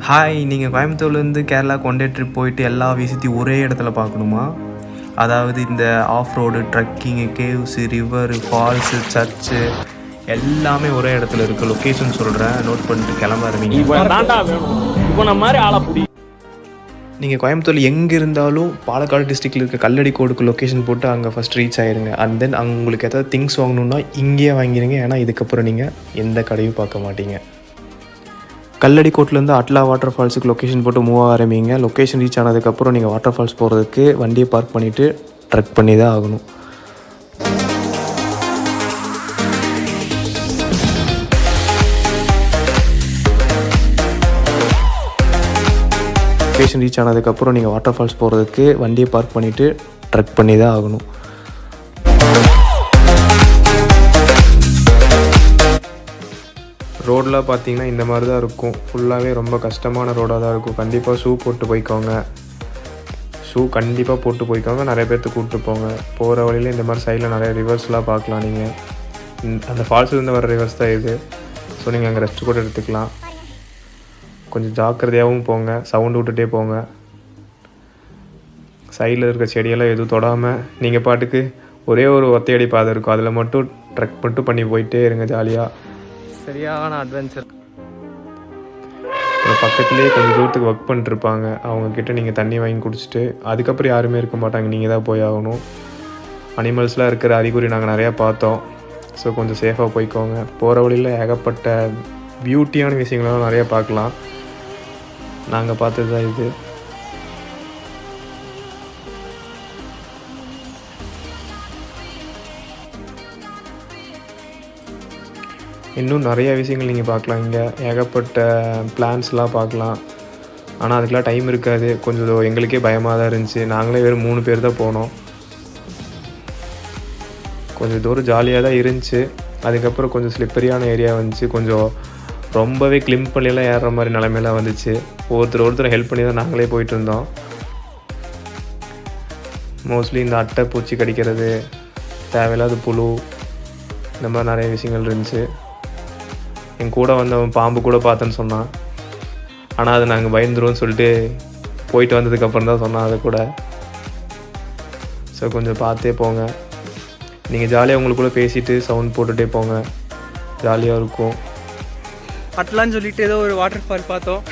Hi, நீங்கள் கோயம்புத்தூர்லேருந்து Kerala one day trip போயிட்டு எல்லா விசித்தையும் ஒரே இடத்துல பார்க்கணுமா? அதாவது இந்த off road, trekking, caves, river, falls, church எல்லாமே ஒரே இடத்துல இருக்குது. லொக்கேஷன் சொல்கிறேன், நோட் பண்ணிட்டு கிளம்ப ஆரம்பிங்க. நீங்கள் கோயம்புத்தூரில் எங்கே இருந்தாலும் பாலக்காடு டிஸ்ட்ரிக்டில் இருக்க கல்லடி கோடுக்கு லொக்கேஷன் போட்டு அங்கே ஃபஸ்ட் ரீச் ஆயிருங்க. அண்ட் தென் அங்கே உங்களுக்கு எதாவது திங்ஸ் வாங்கணுன்னா இங்கேயே வாங்கிடுங்க. ஏன்னா இதுக்கப்புறம் நீங்கள் எந்த கடையும் பார்க்க மாட்டீங்க. கல்லடி கோட்லேருந்து அட்லா வாட்டர் ஃபால்ஸுக்கு லொக்கேஷன் போட்டு மூவ் ஆரம்பிங்க. லொக்கேஷன் ரீச் ஆனதுக்கப்புறம் நீங்கள் வாட்டர் ஃபால்ஸ் போகிறதுக்கு வண்டியை பார்க் பண்ணிவிட்டு ட்ரக் பண்ணி தான் ஆகணும். லொக்கேஷன் ரீச் ஆனதுக்கப்புறம் நீங்கள் வாட்டர் ஃபால்ஸ் போகிறதுக்கு வண்டியை பார்க் பண்ணிவிட்டு ட்ரக் பண்ணி தான் ஆகணும். ரோடெலாம் பார்த்தீங்கன்னா இந்த மாதிரி தான் இருக்கும். ஃபுல்லாகவே ரொம்ப கஷ்டமான ரோடாக தான் இருக்கும். கண்டிப்பாக ஷூ போட்டு போய்க்கோங்க. கண்டிப்பாக போட்டு போய்க்கோங்க. நிறைய பேர்த்து கூப்பிட்டு போங்க. போகிற வழியில் இந்த மாதிரி சைடில் நிறைய ரிவர்ஸ்லாம் பார்க்கலாம். நீங்கள் அந்த ஃபால்ஸ்லேருந்து வர ரிவர்ஸ் தான் இது. ஸோ நீங்கள் அங்கே ரெஸ்ட் கூட எடுத்துக்கலாம். கொஞ்சம் ஜாக்கிரதையாகவும் போங்க. சவுண்டு விட்டுட்டே போங்க. சைடில் இருக்க செடியெல்லாம் எதுவும் தொடாமல் நீங்கள் பாட்டுக்கு ஒரே ஒரு ஒத்தையடி பாதை இருக்கும், அதில் மட்டும் ட்ரெக் மட்டும் பண்ணி போயிட்டே இருங்க ஜாலியாக. சரியான அட்வென்ச்சர். பக்கத்துலேயே கொஞ்சம் தூரத்துக்கு ஒர்க் பண்ணிட்டுருப்பாங்க. அவங்கக்கிட்ட நீங்கள் தண்ணி வாங்கி குடிச்சிட்டு அதுக்கப்புறம் யாருமே இருக்க மாட்டாங்க, நீங்கள் தான் போய் ஆகணும். அனிமல்ஸ்லாம் இருக்கிற அறிகுறி நாங்கள் நிறையா பார்த்தோம். ஸோ கொஞ்சம் சேஃபாக போய்க்கோங்க. போகிற வழியில் ஏகப்பட்ட பியூட்டியான விஷயங்கள்லாம் நிறையா பார்க்கலாம். நாங்கள் பார்த்தது தான் இது. இன்னும் நிறைய விஷயங்கள் நீங்கள் பார்க்கலாம். இங்கே ஏகப்பட்ட பிளான்ஸ்லாம் பார்க்கலாம். ஆனால் அதுக்கெலாம் டைம் இருக்காது. கொஞ்சம் எங்களுக்கே பயமாக தான் இருந்துச்சு. நாங்களே வெறும் 3 பேர் தான் போனோம். கொஞ்சம் தூரம் ஜாலியாக தான் இருந்துச்சு. அதுக்கப்புறம் கொஞ்சம் ஸ்லிப்பரியான ஏரியா வந்துச்சு. கொஞ்சம் ரொம்பவே கிளிம்பெல்லாம் ஏறுற மாதிரி நிலைமையெல்லாம் வந்துச்சு. ஒருத்தர் ஹெல்ப் பண்ணி தான் நாங்களே போயிட்டு இருந்தோம். மோஸ்ட்லி இந்த அட்டை பூச்சி கடிக்கிறது, தேவையில்லாத புழு, இந்த மாதிரி நிறைய விஷயங்கள் இருந்துச்சு. என் கூட வந்தவன் பாம்பு கூட பார்த்தேன்னு சொன்னான். ஆனால் அது நாங்கள் பயந்துருவோம்னு சொல்லிட்டு போயிட்டு வந்ததுக்கப்புறம் தான் சொன்னான் அதை கூட. ஸோ கொஞ்சம் பார்த்தே போங்க. நீங்கள் ஜாலியாக உங்களுக்குள்ளே பேசிவிட்டு சவுண்ட் போட்டுகிட்டே போங்க, ஜாலியாக இருக்கும். அட்லான்னு சொல்லிட்டு ஏதோ ஒரு வாட்டர் ஃபால் பார்த்தோம்.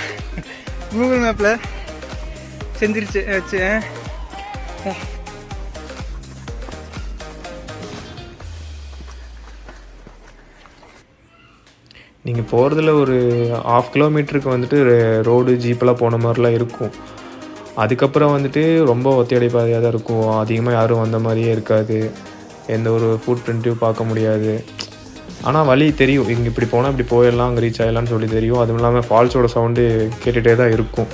கூகுள் மேப்பில் செஞ்சிருச்சு வச்சு. நீங்கள் போகிறதுல ஒரு 1/2 கிலோமீட்டருக்கு வந்துட்டு ரோடு ஜீப்பெல்லாம் போன மாதிரிலாம் இருக்கும். அதுக்கப்புறம் வந்துட்டு ரொம்ப ஒத்தையடி பாதையாக தான் இருக்கும். அதிகமாக யாரும் வந்த மாதிரியே இருக்காது. எந்த ஒரு ஃபுட் பிரிண்ட்டையும் பார்க்க முடியாது. ஆனால் வழி தெரியும், இங்கே இப்படி போனால் இப்படி போயிடலாம், அங்கே ரீச் ஆகிடலான்னு சொல்லி தெரியும். அதுவும் இல்லாமல் ஃபால்ஸோட சவுண்டு கேட்டுகிட்டே தான் இருக்கும்.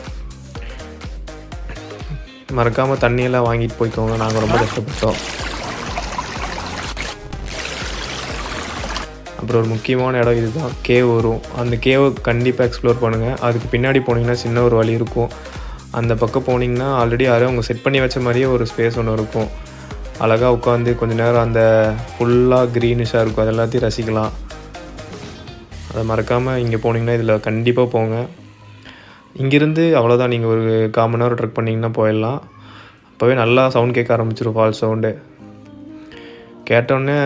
மறக்காமல் தண்ணியெல்லாம் வாங்கிட்டு போய்க்கோங்க. நாங்கள் ரொம்ப கஷ்டப்பட்டோம். அப்புறம் ஒரு முக்கியமான இடம் இதுதான், கேவ் வரும். அந்த கேவை கண்டிப்பாக எக்ஸ்ப்ளோர் பண்ணுங்கள். அதுக்கு பின்னாடி போனீங்கன்னா சின்ன ஒரு வழி இருக்கும். அந்த பக்கம் போனீங்கன்னா ஆல்ரெடி யாரும் அவங்க செட் பண்ணி வச்ச மாதிரியே ஒரு ஸ்பேஸ் ஒன்று இருக்கும். அழகாக உட்காந்து கொஞ்சம் நேரம் அந்த ஃபுல்லாக க்ரீனிஷாக இருக்கும், அது எல்லாத்தையும் ரசிக்கலாம். அதை மறக்காமல் இங்கே போனீங்கன்னா இதில் கண்டிப்பாக போங்க. இங்கேருந்து அவ்வளோதான், நீங்கள் ஒரு 1/4 மணி நேரம் ட்ரெக் பண்ணிங்கன்னா போயிடலாம். அப்போவே நல்லா சவுண்ட் கேட்க ஆரம்பிச்சிடும், ஃபால்ஸ் சவுண்டு. கேட்டோடனே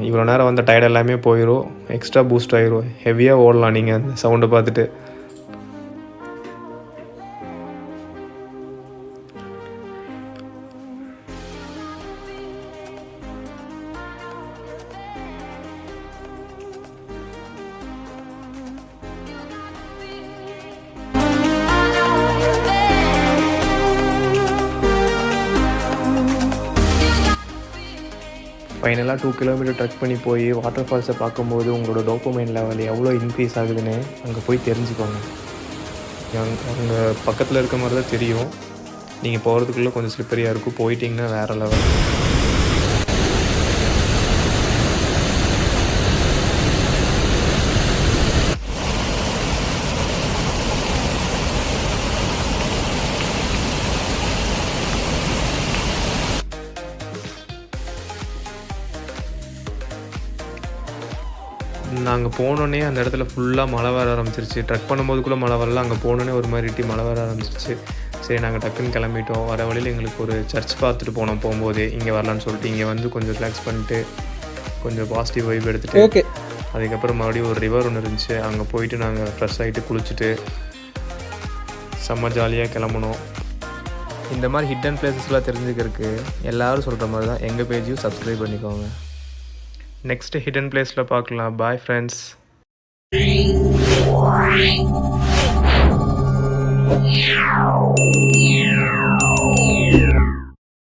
இவ்வளோ நேரம் வந்த டயர்ட் எல்லாமே போயிடும், எக்ஸ்ட்ரா பூஸ்ட் ஆகிரும். ஹெவியாக ஓடலாம் நீங்கள் அந்த சவுண்டை பார்த்துட்டு. ஃபைனலாக 2 கிலோமீட்டர் ட்ரெக் பண்ணி போய் வாட்டர் ஃபால்ஸை பார்க்கும்போது உங்களோட டோபமைன் லெவல் எவ்வளோ இன்க்ரீஸ் ஆகுதுன்னு அங்கே போய் தெரிஞ்சுக்கோங்க. அங்கே பக்கத்தில் இருக்க மாதிரி தான் தெரியும். நீங்கள் போகிறதுக்குள்ளே கொஞ்சம் ஸ்லிப்பரியாக இருக்கும். போயிட்டிங்கன்னா வேறு லெவல். நாங்கள் போனோடனே அந்த இடத்துல ஃபுல்லாக மழை வர ஆரம்பிச்சிருச்சு. ட்ரெக் பண்ணும்போது கூட மழை வரல, அங்கே போனோடனே ஒரு மாதிரி இட்டி மழை வர ஆரம்பிச்சிருச்சு. சரி நாங்கள் டக்குன்னு கிளம்பிட்டோம். வர வழியில் எங்களுக்கு ஒரு சர்ச் பார்த்துட்டு போனோம் போகும்போதே. இங்கே வரலான்னு சொல்லிட்டு இங்கே வந்து கொஞ்சம் ரிலாக்ஸ் பண்ணிட்டு கொஞ்சம் பாசிட்டிவ் வைப் எடுத்துகிட்டு ஓகே. அதுக்கப்புறம் மறுபடியும் ஒரு ரிவர் ஒன்று இருந்துச்சு, அங்கே போயிட்டு நாங்கள் ஃப்ரெஷ் ஆகிட்டு குளிச்சுட்டு செம்ம ஜாலியாக கிளம்புனோம். இந்த மாதிரி ஹிடன் பிளேசஸ்லாம் தெரிஞ்சுக்கிறதுக்கு எல்லோரும் சொல்கிற மாதிரி தான் எங்கள் பேஜையும் சப்ஸ்கிரைப் பண்ணிக்கோங்க. நெக்ஸ்ட்டு ஹிடன் பிளேஸில் பார்க்கலாம். Bye friends. Yeah.